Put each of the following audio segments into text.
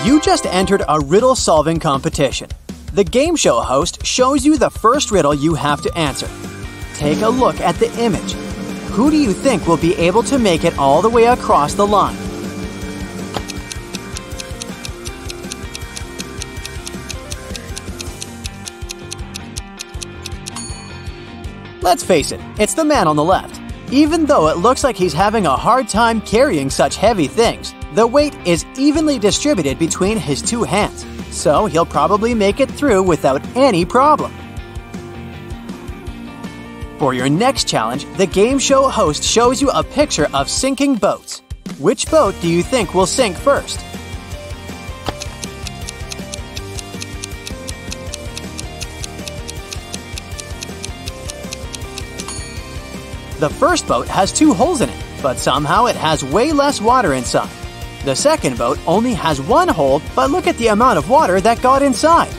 You just entered a riddle-solving competition. The game show host shows you the first riddle you have to answer. Take a look at the image. Who do you think will be able to make it all the way across the line? Let's face it, it's the man on the left. Even though it looks like he's having a hard time carrying such heavy things, the weight is evenly distributed between his two hands, so he'll probably make it through without any problem. For your next challenge, the game show host shows you a picture of sinking boats. Which boat do you think will sink first? The first boat has 2 holes in it, but somehow it has way less water inside. The second boat only has 1 hole, but look at the amount of water that got inside.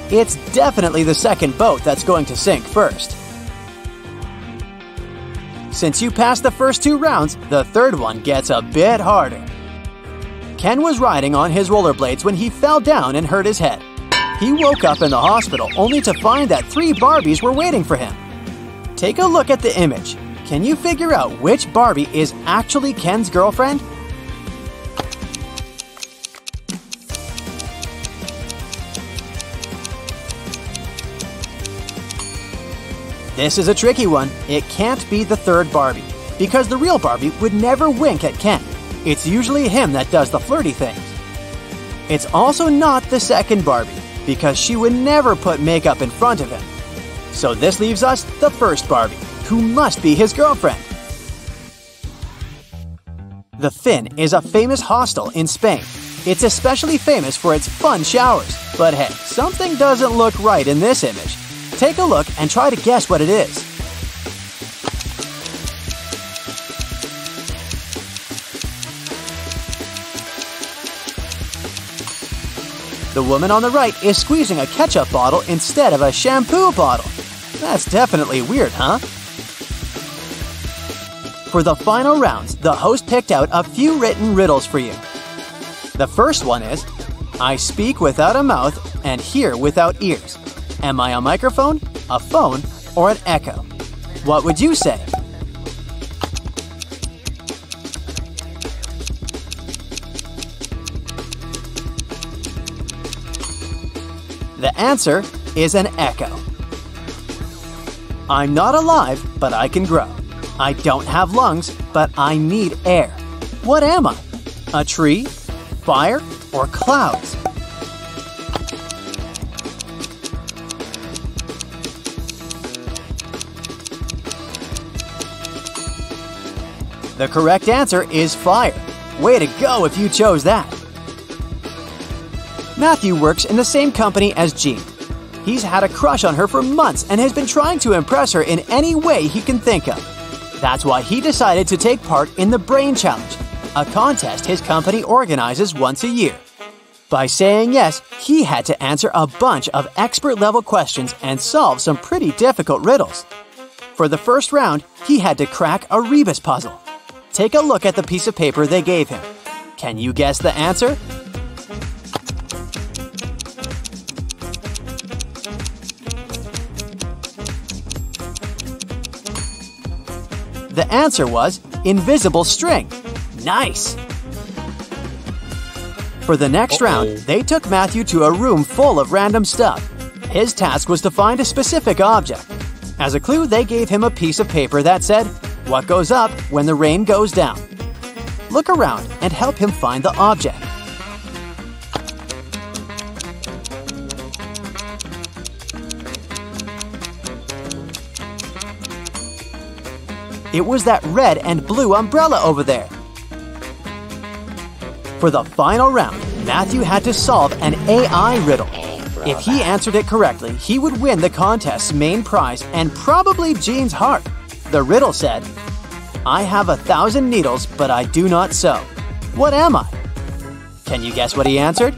It's definitely the second boat that's going to sink first. Since you passed the first 2 rounds, the third one gets a bit harder. Ken was riding on his rollerblades when he fell down and hurt his head. He woke up in the hospital only to find that 3 Barbies were waiting for him. Take a look at the image. Can you figure out which Barbie is actually Ken's girlfriend? This is a tricky one. It can't be the third Barbie, because the real Barbie would never wink at Ken. It's usually him that does the flirty things. It's also not the second Barbie, because she would never put makeup in front of him. So this leaves us the first Barbie, who must be his girlfriend. The Fin is a famous hostel in Spain. It's especially famous for its fun showers. But hey, something doesn't look right in this image. Take a look and try to guess what it is. The woman on the right is squeezing a ketchup bottle instead of a shampoo bottle. That's definitely weird, huh? For the final rounds, the host picked out a few written riddles for you. The first one is, I speak without a mouth and hear without ears. Am I a microphone, a phone, or an echo? What would you say? The answer is an echo. I'm not alive, but I can grow. I don't have lungs, but I need air. What am I? A tree, fire, or clouds? The correct answer is fire. Way to go if you chose that. Matthew works in the same company as Jean. He's had a crush on her for months and has been trying to impress her in any way he can think of. That's why he decided to take part in the Brain Challenge, a contest his company organizes once a year. By saying yes, he had to answer a bunch of expert-level questions and solve some pretty difficult riddles. For the first round, he had to crack a rebus puzzle. Take a look at the piece of paper they gave him. Can you guess the answer? The answer was invisible string. Nice! For the next round, they took Matthew to a room full of random stuff. His task was to find a specific object. As a clue, they gave him a piece of paper that said, "What goes up when the rain goes down?" Look around and help him find the object. It was that red and blue umbrella over there. For the final round, Matthew had to solve an AI riddle. If he answered it correctly, he would win the contest's main prize and probably Jean's heart. The riddle said, I have 1,000 needles, but I do not sew. What am I? Can you guess what he answered?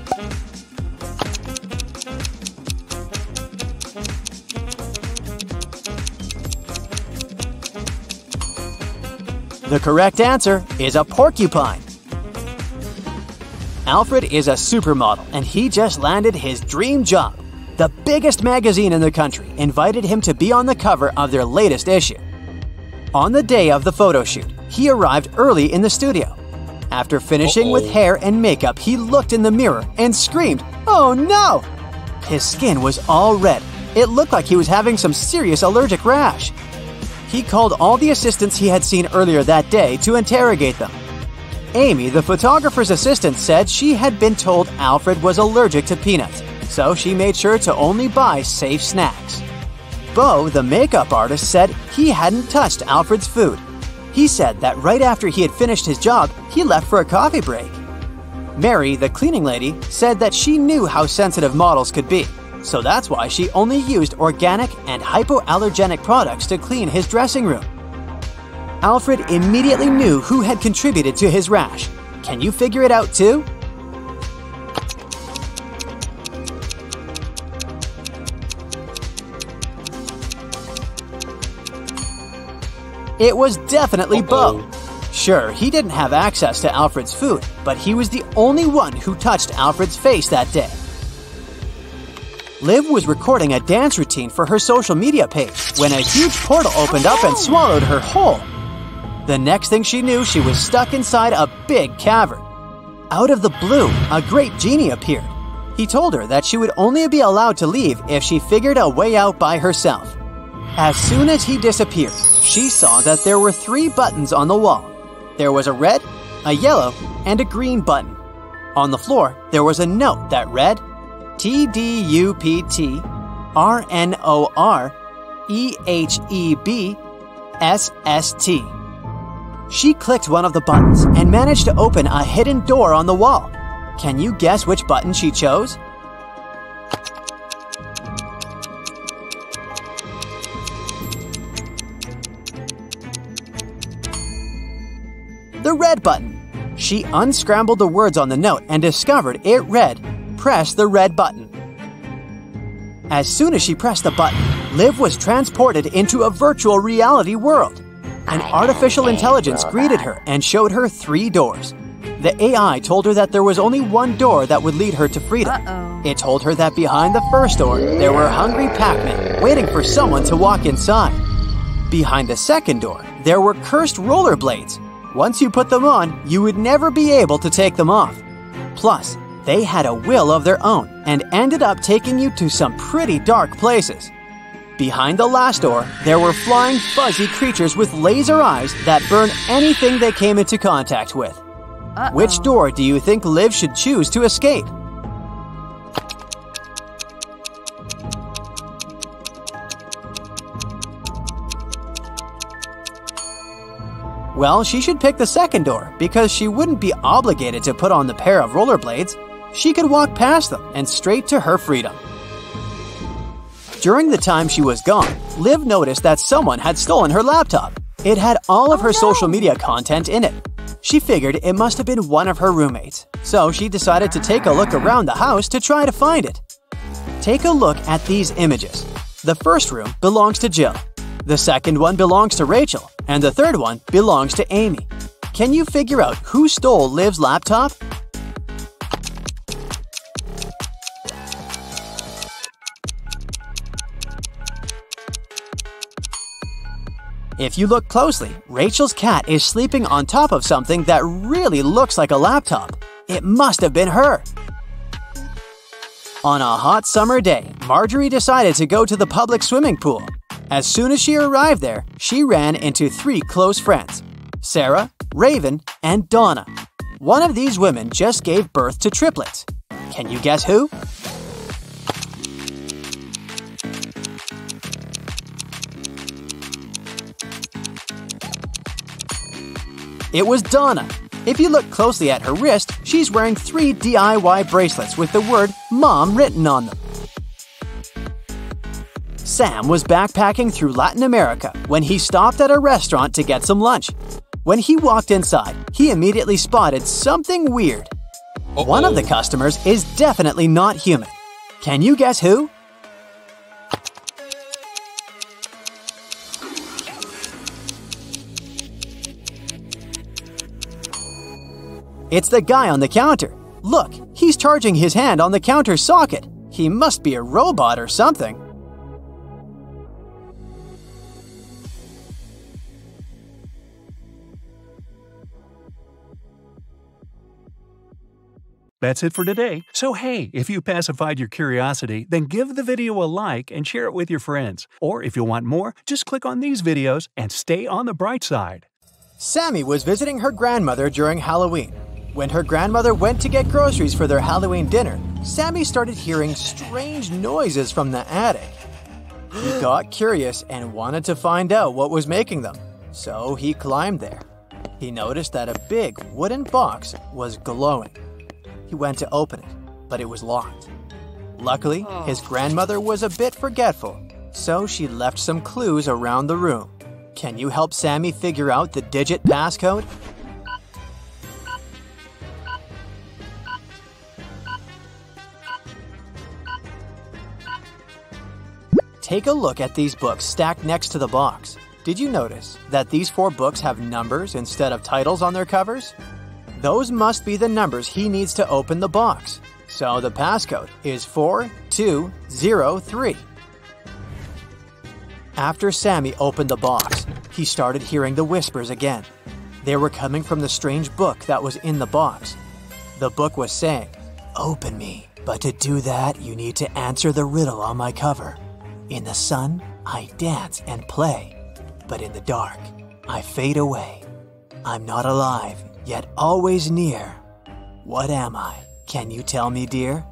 The correct answer is a porcupine. Alfred is a supermodel and he just landed his dream job. The biggest magazine in the country invited him to be on the cover of their latest issue. On the day of the photo shoot, he arrived early in the studio. After finishing with hair and makeup, he looked in the mirror and screamed, "Oh no!" His skin was all red. It looked like he was having some serious allergic rash. He called all the assistants he had seen earlier that day to interrogate them. Amy, the photographer's assistant, said she had been told Alfred was allergic to peanuts, so she made sure to only buy safe snacks. Bo, the makeup artist, said he hadn't touched Alfred's food. He said that right after he had finished his job, he left for a coffee break. Mary, the cleaning lady, said that she knew how sensitive models could be, so that's why she only used organic and hypoallergenic products to clean his dressing room. Alfred immediately knew who had contributed to his rash. Can you figure it out too? It was definitely Bo. Sure, he didn't have access to Alfred's food, but he was the only one who touched Alfred's face that day. Liv was recording a dance routine for her social media page when a huge portal opened up and swallowed her whole. The next thing she knew, she was stuck inside a big cavern. Out of the blue, a great genie appeared. He told her that she would only be allowed to leave if she figured a way out by herself. As soon as he disappeared, she saw that there were 3 buttons on the wall. There was a red, a yellow, and a green button. On the floor, there was a note that read, TDUPTRNOREHEBSST. She clicked one of the buttons and managed to open a hidden door on the wall. Can you guess which button she chose? The red button. She unscrambled the words on the note and discovered it read, "Press the red button." As soon as she pressed the button, Liv was transported into a virtual reality world. An artificial intelligence greeted her and showed her 3 doors. The AI told her that there was only one door that would lead her to freedom. It told her that behind the first door, there were hungry Pac-Men waiting for someone to walk inside. Behind the second door, there were cursed rollerblades. Once you put them on, you would never be able to take them off. Plus, they had a will of their own and ended up taking you to some pretty dark places. Behind the last door, there were flying, fuzzy creatures with laser eyes that burn anything they came into contact with. Which door do you think Liv should choose to escape? Well, she should pick the second door because she wouldn't be obligated to put on the pair of rollerblades. She could walk past them and straight to her freedom. During the time she was gone, Liv noticed that someone had stolen her laptop. It had all of her social media content in it. She figured it must have been one of her roommates, so she decided to take a look around the house to try to find it. Take a look at these images. The first room belongs to Jill. The second one belongs to Rachel, and the third one belongs to Amy. Can you figure out who stole Liv's laptop? If you look closely, Rachel's cat is sleeping on top of something that really looks like a laptop. It must have been her. On a hot summer day, Marjorie decided to go to the public swimming pool. As soon as she arrived there, she ran into 3 close friends, Sarah, Raven, and Donna. One of these women just gave birth to triplets. Can you guess who? It was Donna. If you look closely at her wrist, she's wearing 3 DIY bracelets with the word Mom written on them. Sam was backpacking through Latin America when he stopped at a restaurant to get some lunch. When he walked inside, he immediately spotted something weird. One of the customers is definitely not human. Can you guess who? It's the guy on the counter. Look, he's charging his hand on the counter socket. He must be a robot or something. That's it for today. So hey, if you pacified your curiosity, then give the video a like and share it with your friends. Or if you want more, just click on these videos and stay on the bright side. Sammy was visiting her grandmother during Halloween. When her grandmother went to get groceries for their Halloween dinner, Sammy started hearing strange noises from the attic. He got curious and wanted to find out what was making them, so he climbed there. He noticed that a big wooden box was glowing. He went to open it, but it was locked. Luckily, his grandmother was a bit forgetful, so she left some clues around the room. Can you help Sammy figure out the digit passcode? Take a look at these books stacked next to the box. Did you notice that these 4 books have numbers instead of titles on their covers? Those must be the numbers he needs to open the box. So the passcode is 4203. After Sammy opened the box, he started hearing the whispers again. They were coming from the strange book that was in the box. The book was saying, "Open me, but to do that you need to answer the riddle on my cover. In the sun, I dance and play, but in the dark, I fade away. I'm not alive, yet always near. What am I? Can you tell me, dear?"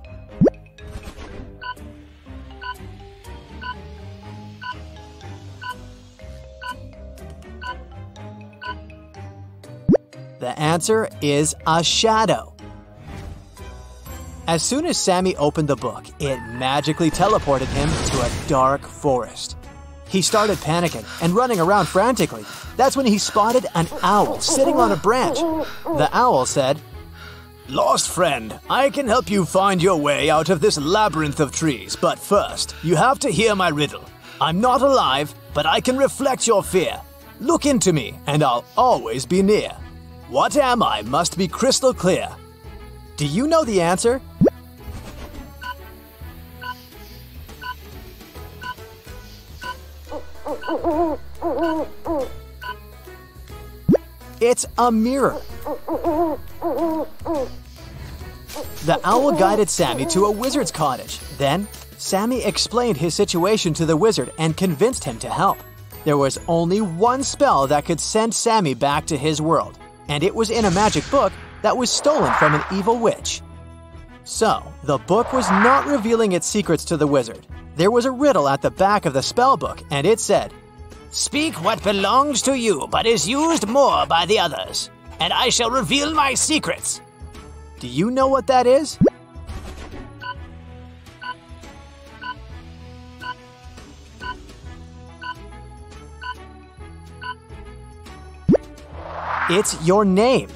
The answer is a shadow. As soon as Sammy opened the book, it magically teleported him to a dark forest. He started panicking and running around frantically. That's when he spotted an owl sitting on a branch. The owl said, "Lost friend, I can help you find your way out of this labyrinth of trees, but first, you have to hear my riddle. I'm not alive, but I can reflect your fear. Look into me, and I'll always be near. What am I must be crystal clear." Do you know the answer? It's a mirror. The owl guided Sammy to a wizard's cottage. Then, Sammy explained his situation to the wizard and convinced him to help. There was only one spell that could send Sammy back to his world, and it was in a magic book that was stolen from an evil witch. So, the book was not revealing its secrets to the wizard. There was a riddle at the back of the spell book, and it said, "Speak what belongs to you but is used more by the others, and I shall reveal my secrets." Do you know what that is? It's your name.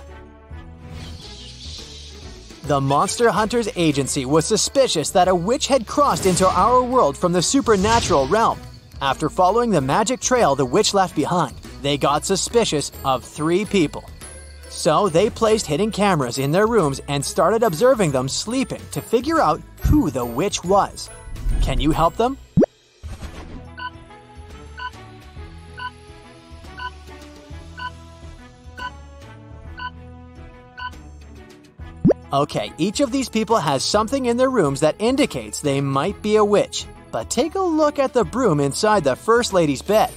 The Monster Hunters Agency was suspicious that a witch had crossed into our world from the supernatural realm. After following the magic trail the witch left behind, they got suspicious of 3 people. So they placed hidden cameras in their rooms and started observing them sleeping to figure out who the witch was. Can you help them? Okay, each of these people has something in their rooms that indicates they might be a witch. But take a look at the broom inside the First Lady's bed.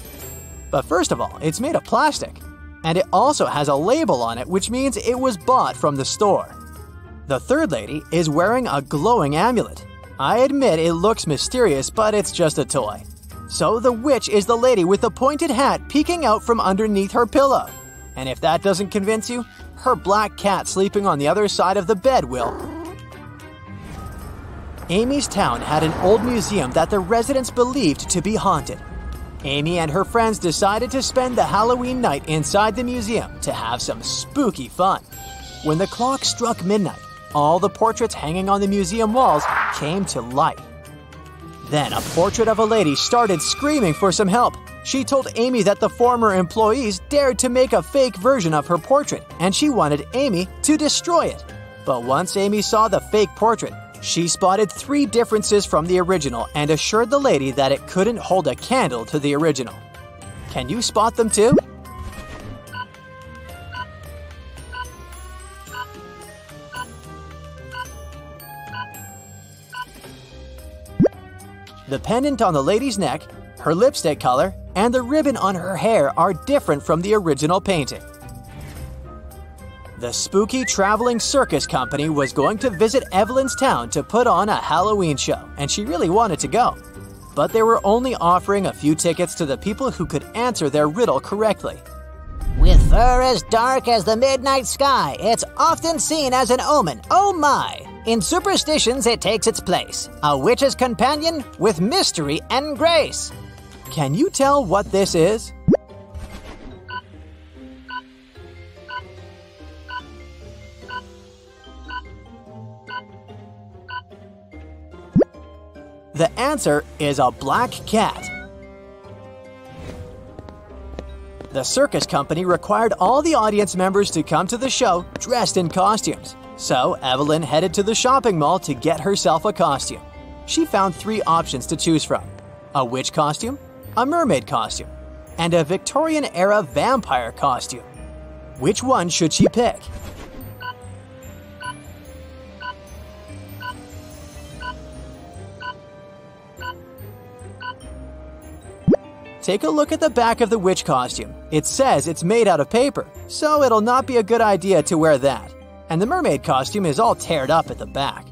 But first of all, it's made of plastic. And it also has a label on it, which means it was bought from the store. The Third Lady is wearing a glowing amulet. I admit it looks mysterious, but it's just a toy. So the witch is the lady with the pointed hat peeking out from underneath her pillow. And if that doesn't convince you, her black cat sleeping on the other side of the bed will. Amy's town had an old museum that the residents believed to be haunted. Amy and her friends decided to spend the Halloween night inside the museum to have some spooky fun. When the clock struck midnight, all the portraits hanging on the museum walls came to life. Then a portrait of a lady started screaming for some help. She told Amy that the former employees dared to make a fake version of her portrait, and she wanted Amy to destroy it. But once Amy saw the fake portrait, she spotted 3 differences from the original and assured the lady that it couldn't hold a candle to the original. Can you spot them too? The pendant on the lady's neck, her lipstick color, and the ribbon on her hair are different from the original painting. The spooky traveling circus company was going to visit Evelyn's town to put on a Halloween show, and she really wanted to go. But they were only offering a few tickets to the people who could answer their riddle correctly. With fur as dark as the midnight sky, it's often seen as an omen. Oh my! In superstitions, it takes its place. A witch's companion with mystery and grace. Can you tell what this is? The answer is a black cat. The circus company required all the audience members to come to the show dressed in costumes. So Evelyn headed to the shopping mall to get herself a costume. She found 3 options to choose from: a witch costume, a mermaid costume, and a Victorian-era vampire costume. Which one should she pick? Take a look at the back of the witch costume. It says it's made out of paper, so it'll not be a good idea to wear that. And the mermaid costume is all teared up at the back.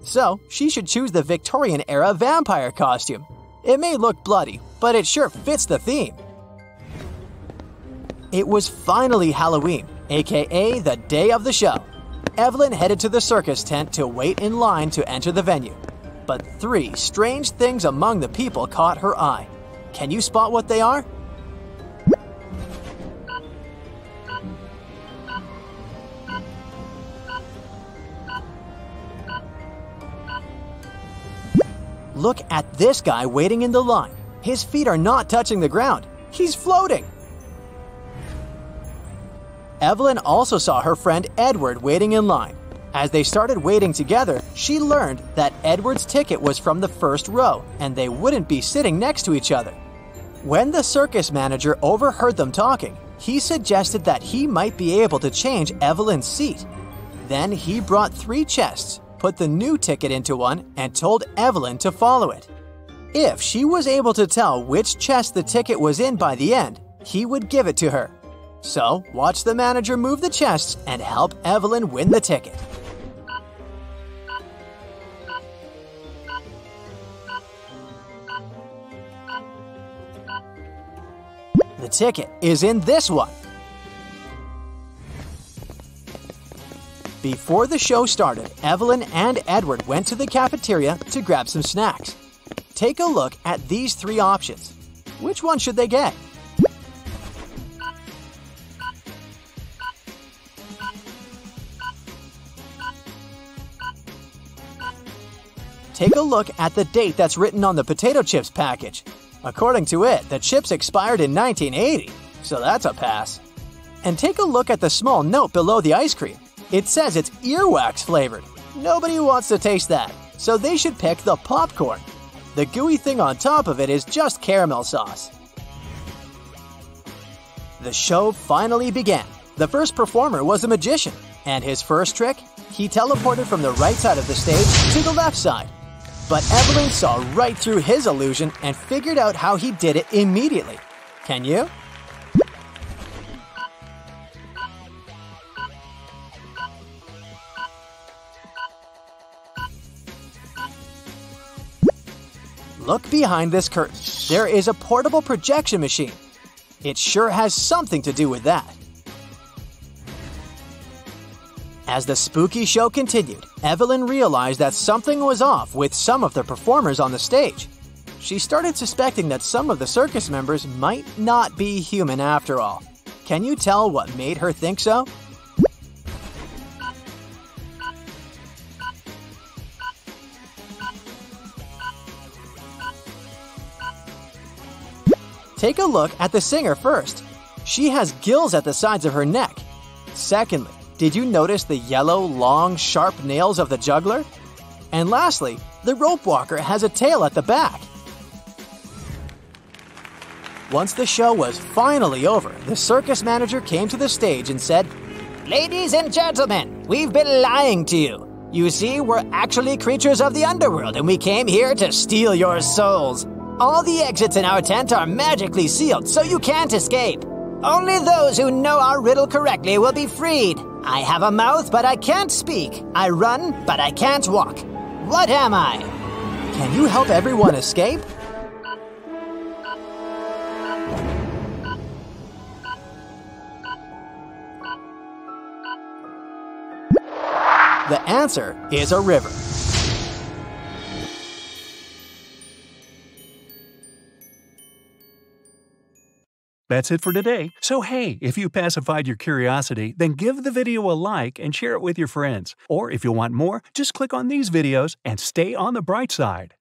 So she should choose the Victorian-era vampire costume. It may look bloody, but it sure fits the theme. It was finally Halloween, aka the day of the show. Evelyn headed to the circus tent to wait in line to enter the venue. But 3 strange things among the people caught her eye. Can you spot what they are? Look at this guy waiting in the line. His feet are not touching the ground. He's floating. Evelyn also saw her friend Edward waiting in line. As they started waiting together, she learned that Edward's ticket was from the first row, and they wouldn't be sitting next to each other. When the circus manager overheard them talking, he suggested that he might be able to change Evelyn's seat. Then he brought 3 chests, put the new ticket into one, and told Evelyn to follow it. If she was able to tell which chest the ticket was in by the end, he would give it to her. So, watch the manager move the chests and help Evelyn win the ticket. The ticket is in this one. Before the show started, Evelyn and Edward went to the cafeteria to grab some snacks. Take a look at these 3 options. Which one should they get? Take a look at the date that's written on the potato chips package. According to it, the chips expired in 1980, so that's a pass. And take a look at the small note below the ice cream. It says it's earwax flavored. Nobody wants to taste that, so they should pick the popcorn. The gooey thing on top of it is just caramel sauce. The show finally began. The first performer was a magician, and his first trick, he teleported from the right side of the stage to the left side. But Evelyn saw right through his illusion and figured out how he did it immediately. Can you? Look behind this curtain. There is a portable projection machine. It sure has something to do with that. As the spooky show continued, Evelyn realized that something was off with some of the performers on the stage. She started suspecting that some of the circus members might not be human after all. Can you tell what made her think so? Take a look at the singer first. She has gills at the sides of her neck. Secondly, Did you notice the yellow, long, sharp nails of the juggler? And lastly, the rope walker has a tail at the back. Once the show was finally over, the circus manager came to the stage and said, Ladies and gentlemen, we've been lying to you. You see, we're actually creatures of the underworld and we came here to steal your souls. All the exits in our tent are magically sealed, so you can't escape. Only those who know our riddle correctly will be freed. I have a mouth, but I can't speak. I run, but I can't walk. What am I? Can you help everyone escape? The answer is a river. That's it for today. So hey, if you pacified your curiosity, then give the video a like and share it with your friends. Or if you want more, just click on these videos and stay on the bright side.